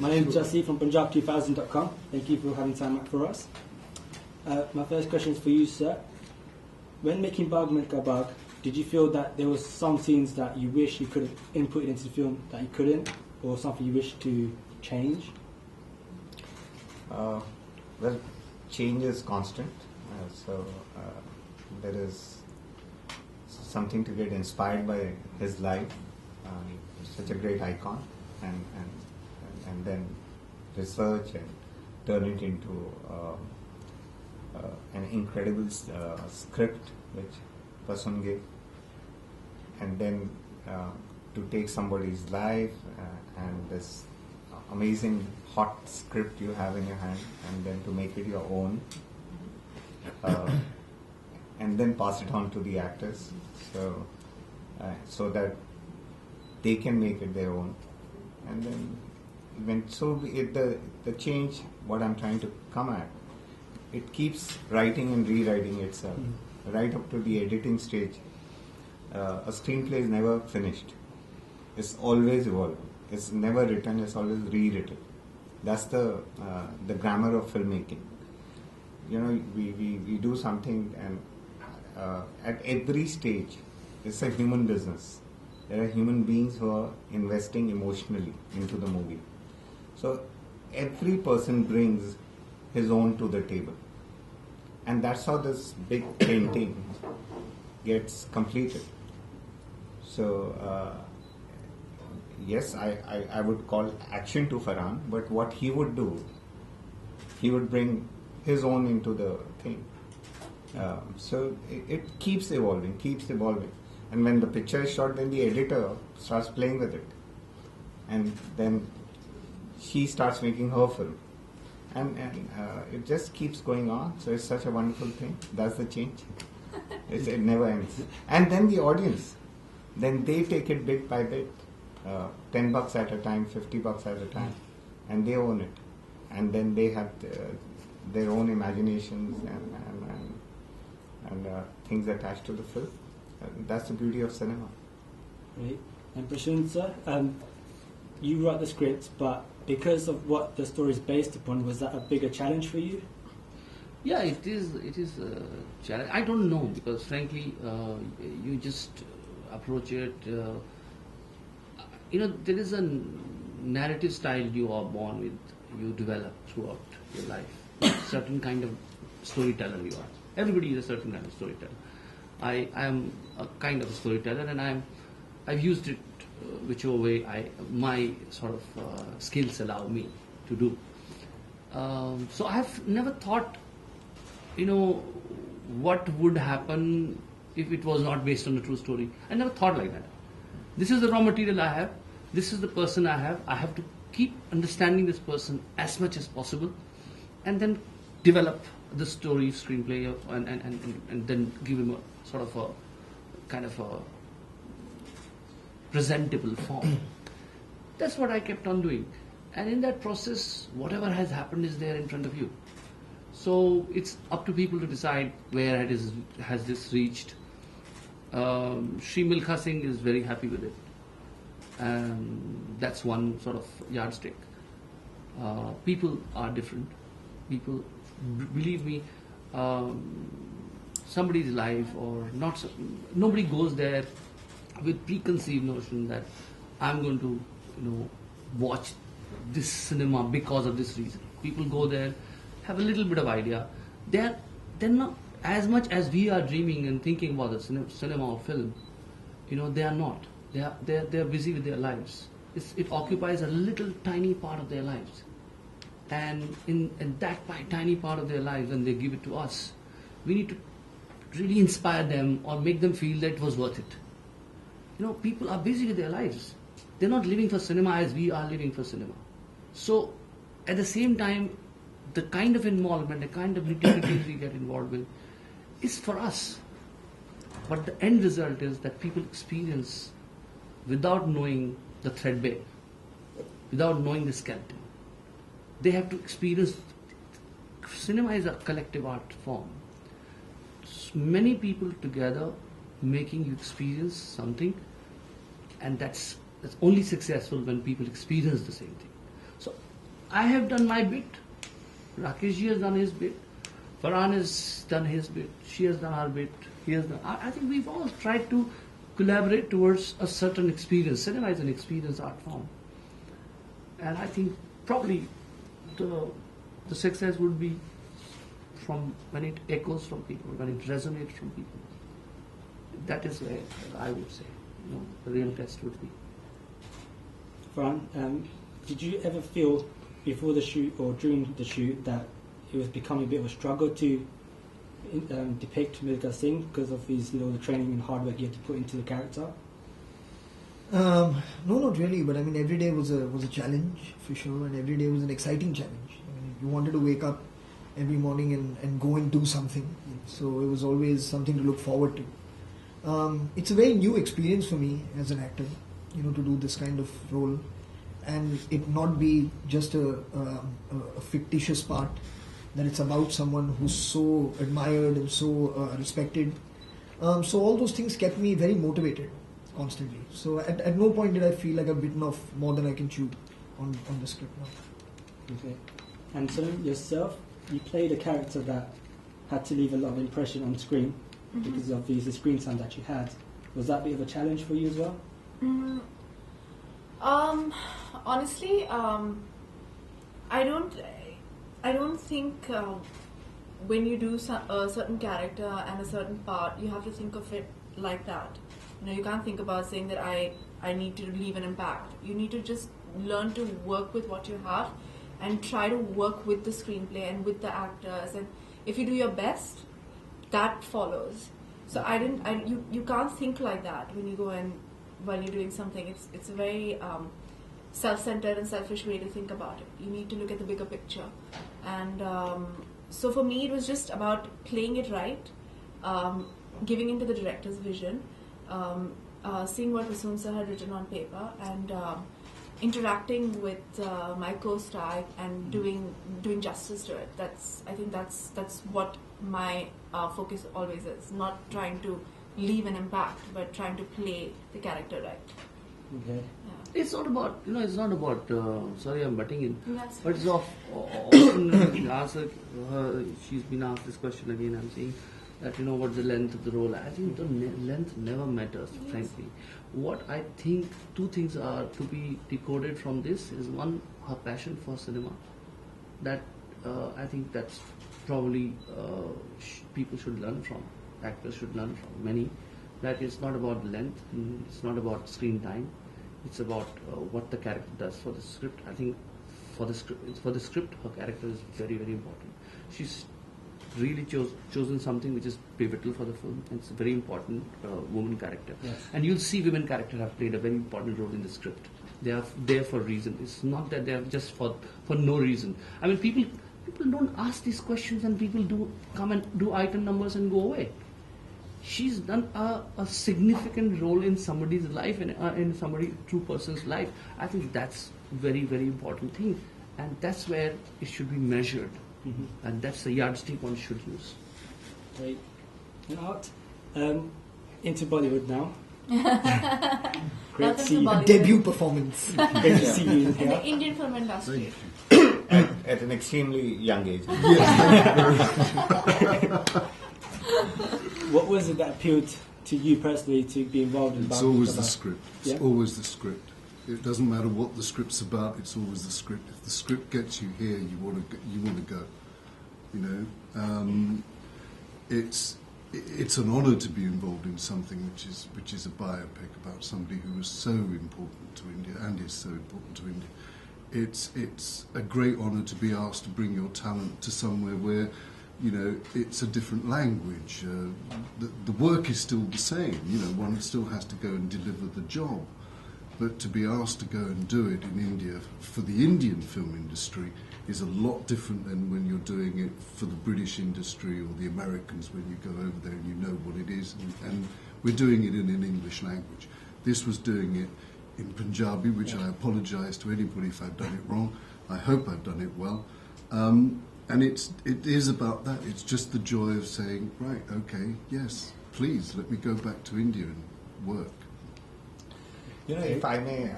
My name is Jassi from Punjab2000.com. Thank you for having time out for us. My first question is for you, sir. When making Bhaag Milkha Bhaag, did you feel that there was some scenes that you wish you could have inputted into the film that you couldn't, or something you wish to change? Well, change is constant, so there is something to get inspired by his life. Such a great icon, and then research and turn it into an incredible script which person gave, and then to take somebody's life and this amazing hot script you have in your hand, and then to make it your own, and then pass it on to the actors, so that they can make it their own, and then the change. What I'm trying to come at, it keeps writing and rewriting itself, right up to the editing stage. A screenplay is never finished. It's always evolving. It's never written. It's always rewritten. That's the grammar of filmmaking. You know, we do something, and at every stage, it's a human business. There are human beings who are investing emotionally into the movie. So every person brings his own to the table. And that's how this big painting gets completed. So, yes, I would call action to Farhan, but what he would do, he would bring his own into the thing. So it keeps evolving, And when the picture is shot, then the editor starts playing with it. And then she starts making her film. And it just keeps going on. So it's such a wonderful thing. That's the change. It never ends. And then the audience, then they take it bit by bit. $10 at a time, $50 at a time. And they own it. And then they have their own imaginations and things attached to the film. That's the beauty of cinema. Right. And Prashant, sir, you wrote the script, but because of what the story is based upon, was that a bigger challenge for you? Yeah, it is a challenge. I don't know, because frankly, you just approach it. There is a narrative style you are born with, you develop throughout your life. Certain kind of storyteller you are. Everybody is a certain kind of storyteller. I am a kind of a storyteller, and I've used it whichever way my sort of skills allow me to do. So I have never thought, what would happen if it was not based on a true story. I never thought like that. This is the raw material I have. This is the person I have. I have to keep understanding this person as much as possible, and then develop the story, screenplay, and then give him a sort of a kind of a presentable form. That's what I kept on doing. And in that process, whatever has happened is there in front of you. So it's up to people to decide where has this reached. Shri Milkha Singh is very happy with it. That's one sort of yardstick. People are different. People, believe me, somebody's life or not, nobody goes there with preconceived notion that I'm going to, watch this cinema because of this reason. People go there, have a little bit of idea. They're not as much as we are dreaming and thinking about the cinema or film. They are not. They're busy with their lives. It occupies a little tiny part of their lives. And in that tiny part of their lives, when they give it to us, we need to really inspire them or make them feel that it was worth it. People are busy with their lives. They're not living for cinema as we are living for cinema. So, at the same time, the kind of involvement, the kind of nitty-gritties we get involved with is for us. But the end result is that people experience without knowing the threadbare, without knowing the skeleton. They have to experience. Cinema is a collective art form. Many people together making you experience something, and that's only successful when people experience the same thing. So I have done my bit. Rakesh ji has done his bit. Farhan has done his bit. She has done her bit. He has done. I think we've all tried to collaborate towards a certain experience. Cinema is an experience art form, and I think probably the success would be from when it echoes from people, when it resonates from people. That is where I would say, the real test would be. Farhan, did you ever feel before the shoot or during the shoot that it was becoming a bit of a struggle to depict Milkha Singh because of his, the training and hard work you had to put into the character? No, not really. But I mean, every day was a challenge for sure, and every day was an exciting challenge. I mean, you wanted to wake up every morning and go and do something. So it was always something to look forward to. It's a very new experience for me as an actor, to do this kind of role, and it not be just a fictitious part. That it's about someone who's so admired and so respected. So all those things kept me very motivated constantly. So at no point did I feel like I've bitten off more than I can chew on the script now. Okay. And so yourself, you played a character that had to leave a lot of impression on screen because of the screen time that you had. Was that a bit of a challenge for you as well? Honestly, I don't think when you do a certain character and a certain part, you have to think of it like that. You can't think about saying that I need to leave an impact. You need to just learn to work with what you have and try to work with the screenplay and with the actors. And if you do your best, that follows. So you can't think like that when you go and while you're doing something. It's a very self-centered and selfish way to think about it. You need to look at the bigger picture. And so for me, it was just about playing it right, giving into the director's vision, seeing what Vasoon sir had written on paper, and interacting with my co-star and doing justice to it. I think that's what my focus always is. Not trying to leave an impact, but trying to play the character right. Okay. Yeah. It's not about, it's not about, sorry I'm butting in, That's but it's often asked, she's been asked this question again, I'm saying that, what's the length of the role? I think the length never matters, frankly. What I think, two things are to be decoded from this is one, her passion for cinema. That, I think that's probably people should learn from, actors should learn from, many. That it's not about length, it's not about screen time. It's about what the character does for the script. I think for the script, her character is very, very important. She's really chosen something which is pivotal for the film. It's a very important woman character. Yes. And you'll see women characters have played a very important role in the script. They are there for a reason. It's not that they are just for no reason. I mean, people don't ask these questions, and people do come and do item numbers and go away. She's done a significant role in somebody's life and in somebody true person's life. I think that's very, very important thing, and that's where it should be measured, and that's the yardstick one should use. Great. And Art, into Bollywood now. Great to see you. Bollywood. Debut performance. Great to see you In here. the Indian film industry. At an extremely young age. What was it that appealed to you personally to be involved in? It's Bhaag always Milkha the Bhaag? script. It's Yeah? always the script. It doesn't matter what the script's about. It's always the script. If the script gets you here, you want to go. It's an honour to be involved in something which is a biopic about somebody who was so important to India and is so important to India. It's a great honour to be asked to bring your talent to somewhere where, it's a different language. The work is still the same. One still has to go and deliver the job. But to be asked to go and do it in India for the Indian film industry is a lot different than when you're doing it for the British industry or the Americans when you go over there and you know what it is. And we're doing it in an English language. This was doing it in Punjabi, which I apologise to anybody if I've done it wrong. I hope I've done it well. And it is about that. It's just the joy of saying, right, okay, yes, please let me go back to India and work. If I may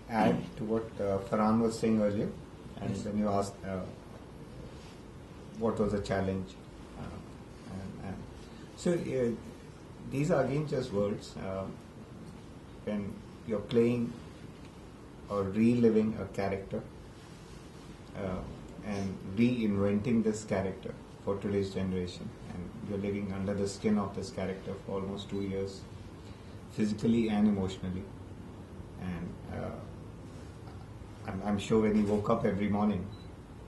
add to what Farhan was saying earlier, And Yes. then you asked what was the challenge. And so these are again just words. When you're playing or reliving a character and reinventing this character for today's generation, and you're living under the skin of this character for almost 2 years, physically and emotionally. And I'm sure when he woke up every morning,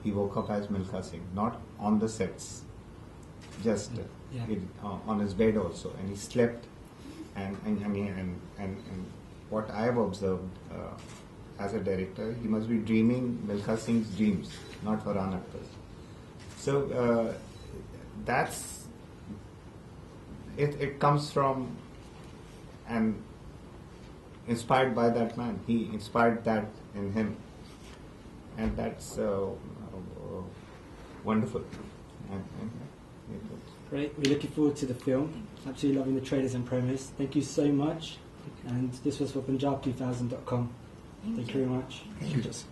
he woke up as Milkha Singh, not on the sets, just on his bed also, and he slept. And what I have observed as a director, he must be dreaming Milkha Singh's dreams, not Farhan Akhtar's. So that's it. It comes from and inspired by that man. He inspired that in him, and that's wonderful. Great. We're looking forward to the film. Absolutely loving the trailers and premieres. Thank you so much. And this was for Punjab2000.com. Thank you very much. Thank you, Jassi.